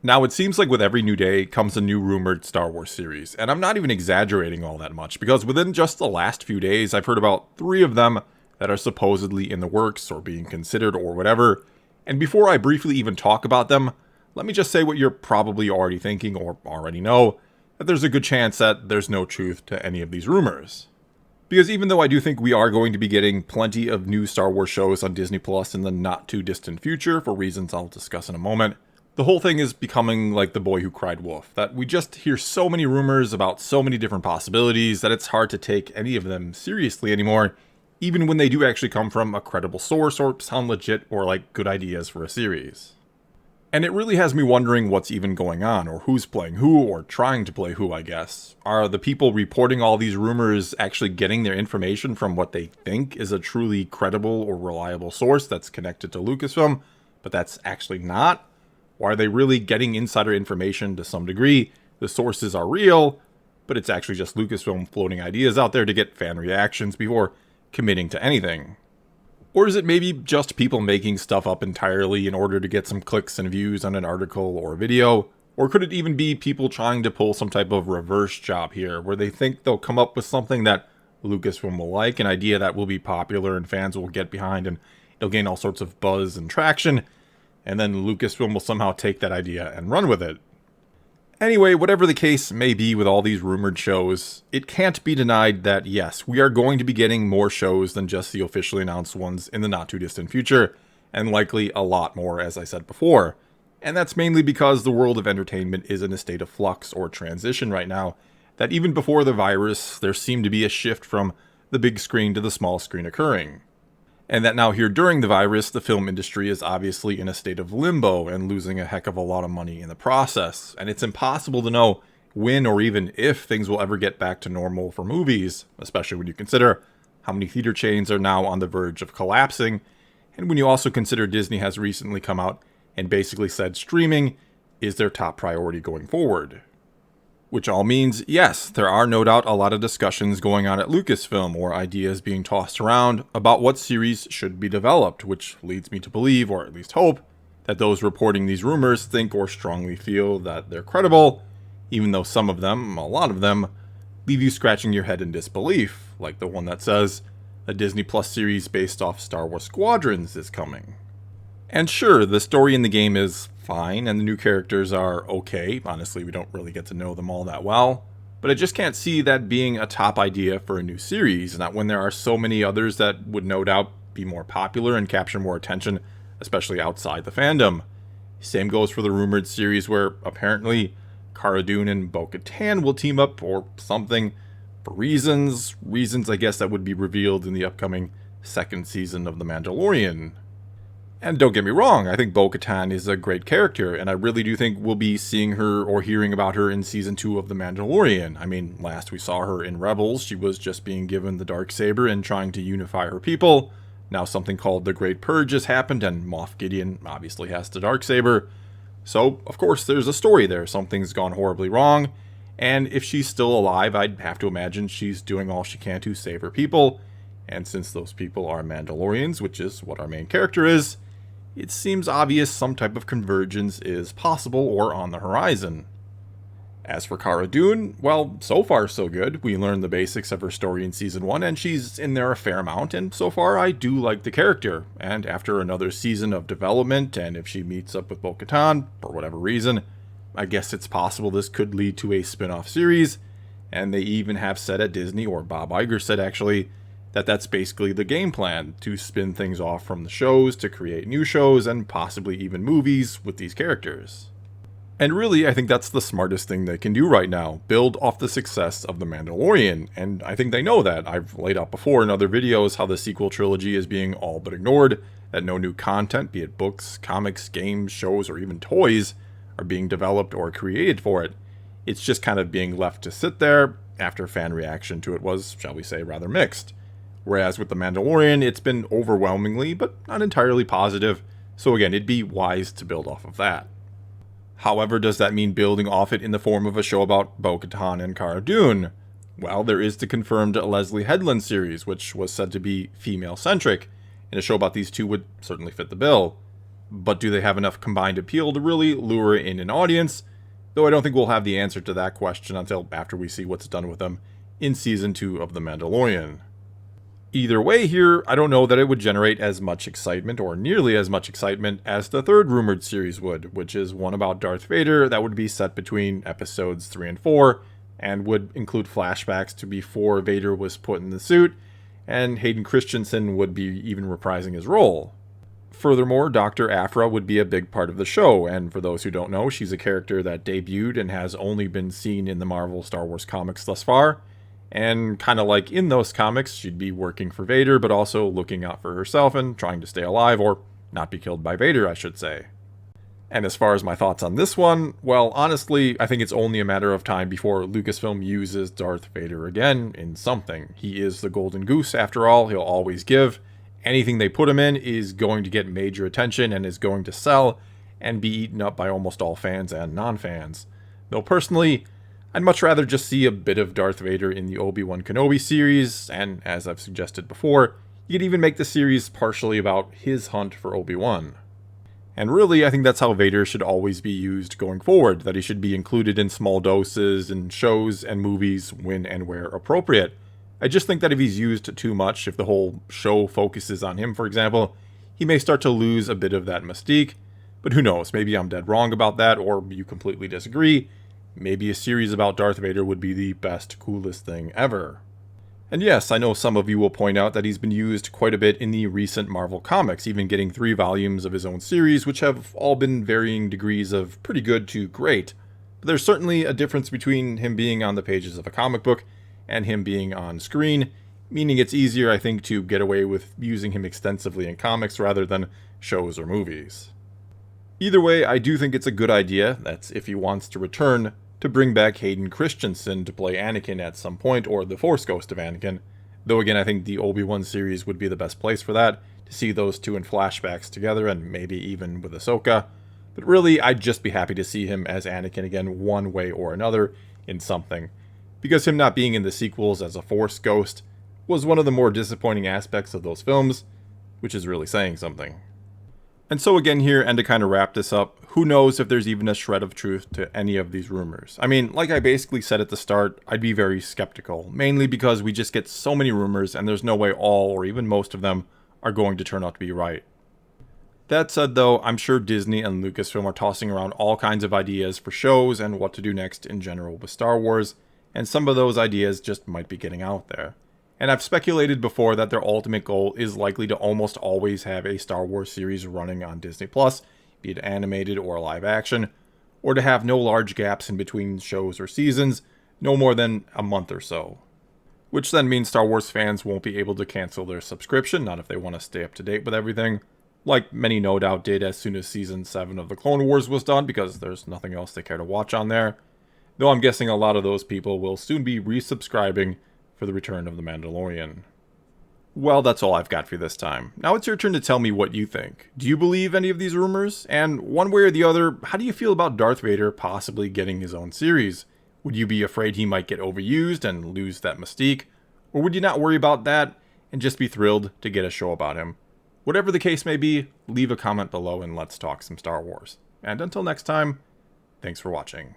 Now, it seems like with every new day comes a new rumored Star Wars series, and I'm not even exaggerating all that much, because within just the last few days, I've heard about 3 of them that are supposedly in the works or being considered or whatever. And before I briefly even talk about them, let me just say what you're probably already thinking or already know, that there's a good chance that there's no truth to any of these rumors. Because even though I do think we are going to be getting plenty of new Star Wars shows on Disney Plus in the not too distant future, for reasons I'll discuss in a moment, the whole thing is becoming like The Boy Who Cried Wolf, that we just hear so many rumors about so many different possibilities that it's hard to take any of them seriously anymore, even when they do actually come from a credible source or sound legit or like good ideas for a series. And it really has me wondering what's even going on, or who's playing who, or trying to play who, I guess. Are the people reporting all these rumors actually getting their information from what they think is a truly credible or reliable source that's connected to Lucasfilm, but that's actually not? Or are they really getting insider information to some degree? The sources are real, but it's actually just Lucasfilm floating ideas out there to get fan reactions before committing to anything. Or is it maybe just people making stuff up entirely in order to get some clicks and views on an article or video? Or could it even be people trying to pull some type of reverse job here, where they think they'll come up with something that Lucasfilm will like, an idea that will be popular and fans will get behind, and it'll gain all sorts of buzz and traction, and then Lucasfilm will somehow take that idea and run with it? Anyway, whatever the case may be with all these rumored shows, it can't be denied that yes, we are going to be getting more shows than just the officially announced ones in the not too distant future, and likely a lot more, as I said before. And that's mainly because the world of entertainment is in a state of flux or transition right now, that even before the virus, there seemed to be a shift from the big screen to the small screen occurring. And that now here during the virus, the film industry is obviously in a state of limbo and losing a heck of a lot of money in the process. And it's impossible to know when or even if things will ever get back to normal for movies, especially when you consider how many theater chains are now on the verge of collapsing, and when you also consider Disney has recently come out and basically said streaming is their top priority going forward. Which all means, yes, there are no doubt a lot of discussions going on at Lucasfilm, or ideas being tossed around about what series should be developed, which leads me to believe, or at least hope, that those reporting these rumors think or strongly feel that they're credible, even though some of them, a lot of them, leave you scratching your head in disbelief, like the one that says, a Disney Plus series based off Star Wars Squadrons is coming. And sure, the story in the game is fine, and the new characters are okay. Honestly, we don't really get to know them all that well. But I just can't see that being a top idea for a new series, not when there are so many others that would no doubt be more popular and capture more attention, especially outside the fandom. Same goes for the rumored series where apparently Cara Dune and Bo-Katan will team up or something for reasons I guess that would be revealed in the upcoming second season of The Mandalorian. And don't get me wrong, I think Bo-Katan is a great character, and I really do think we'll be seeing her or hearing about her in Season 2 of The Mandalorian. I mean, last we saw her in Rebels, she was just being given the Darksaber and trying to unify her people. Now something called the Great Purge has happened, and Moff Gideon obviously has the Darksaber. So, of course, there's a story there. Something's gone horribly wrong, and if she's still alive, I'd have to imagine she's doing all she can to save her people. And since those people are Mandalorians, which is what our main character is, it seems obvious some type of convergence is possible or on the horizon. As for Cara Dune, well, so far so good. We learned the basics of her story in Season 1, and she's in there a fair amount, and so far I do like the character. And after another season of development, and if she meets up with Bo-Katan, for whatever reason, I guess it's possible this could lead to a spin-off series, and they even have said at Disney, or Bob Iger said actually, that that's basically the game plan, to spin things off from the shows to create new shows and possibly even movies with these characters. And really, I think that's the smartest thing they can do right now, build off the success of The Mandalorian, and I think they know that. I've laid out before in other videos how the sequel trilogy is being all but ignored, that no new content, be it books, comics, games, shows, or even toys, are being developed or created for it. It's just kind of being left to sit there after fan reaction to it was, shall we say, rather mixed. Whereas with The Mandalorian, it's been overwhelmingly, but not entirely positive, so again, it'd be wise to build off of that. However, does that mean building off it in the form of a show about Bo-Katan and Cara Dune? Well, there is the confirmed Leslie Headland series, which was said to be female-centric, and a show about these two would certainly fit the bill. but do they have enough combined appeal to really lure in an audience? Though I don't think we'll have the answer to that question until after we see what's done with them in Season 2 of The Mandalorian. Either way here, I don't know that it would generate as much excitement, or nearly as much excitement, as the third rumored series would, which is one about Darth Vader that would be set between episodes 3 and 4, and would include flashbacks to before Vader was put in the suit, and Hayden Christensen would be even reprising his role. Furthermore, Dr. Aphra would be a big part of the show, and for those who don't know, she's a character that debuted and has only been seen in the Marvel Star Wars comics thus far. And kind of like in those comics, she'd be working for Vader, but also looking out for herself and trying to stay alive, or not be killed by Vader, I should say. And as far as my thoughts on this one, well, honestly, I think it's only a matter of time before Lucasfilm uses Darth Vader again in something. He is the golden goose, after all. He'll always give. Anything they put him in is going to get major attention and is going to sell and be eaten up by almost all fans and non-fans. Though personally, I'd much rather just see a bit of Darth Vader in the Obi-Wan Kenobi series, and as I've suggested before, you could even make the series partially about his hunt for Obi-Wan. And really, I think that's how Vader should always be used going forward, that he should be included in small doses in shows and movies when and where appropriate. I just think that if he's used too much, if the whole show focuses on him, for example, he may start to lose a bit of that mystique. But who knows, maybe I'm dead wrong about that, or you completely disagree. Maybe a series about Darth Vader would be the best, coolest thing ever. And yes, I know some of you will point out that he's been used quite a bit in the recent Marvel comics, even getting 3 volumes of his own series, which have all been varying degrees of pretty good to great. But there's certainly a difference between him being on the pages of a comic book and him being on screen, meaning it's easier, I think, to get away with using him extensively in comics rather than shows or movies. Either way, I do think it's a good idea, that's if he wants to return, to bring back Hayden Christensen to play Anakin at some point, or the Force Ghost of Anakin. Though again, I think the Obi-Wan series would be the best place for that, to see those two in flashbacks together, and maybe even with Ahsoka. But really, I'd just be happy to see him as Anakin again one way or another in something. Because him not being in the sequels as a Force Ghost was one of the more disappointing aspects of those films, which is really saying something. And so again here, and to kind of wrap this up, who knows if there's even a shred of truth to any of these rumors. I mean, like I basically said at the start, I'd be very skeptical, mainly because we just get so many rumors and there's no way all, or even most of them, are going to turn out to be right. That said though, I'm sure Disney and Lucasfilm are tossing around all kinds of ideas for shows and what to do next in general with Star Wars, and some of those ideas just might be getting out there. And I've speculated before that their ultimate goal is likely to almost always have a Star Wars series running on Disney+, be it animated or live action, or to have no large gaps in between shows or seasons, no more than a month or so. Which then means Star Wars fans won't be able to cancel their subscription, not if they want to stay up to date with everything, like many no doubt did as soon as Season 7 of the Clone Wars was done, because there's nothing else they care to watch on there. Though I'm guessing a lot of those people will soon be resubscribing for the return of The Mandalorian. Well, that's all I've got for you this time. Now it's your turn to tell me what you think. Do you believe any of these rumors? And one way or the other, how do you feel about Darth Vader possibly getting his own series? Would you be afraid he might get overused and lose that mystique? Or would you not worry about that and just be thrilled to get a show about him? Whatever the case may be, leave a comment below and let's talk some Star Wars. And until next time, thanks for watching.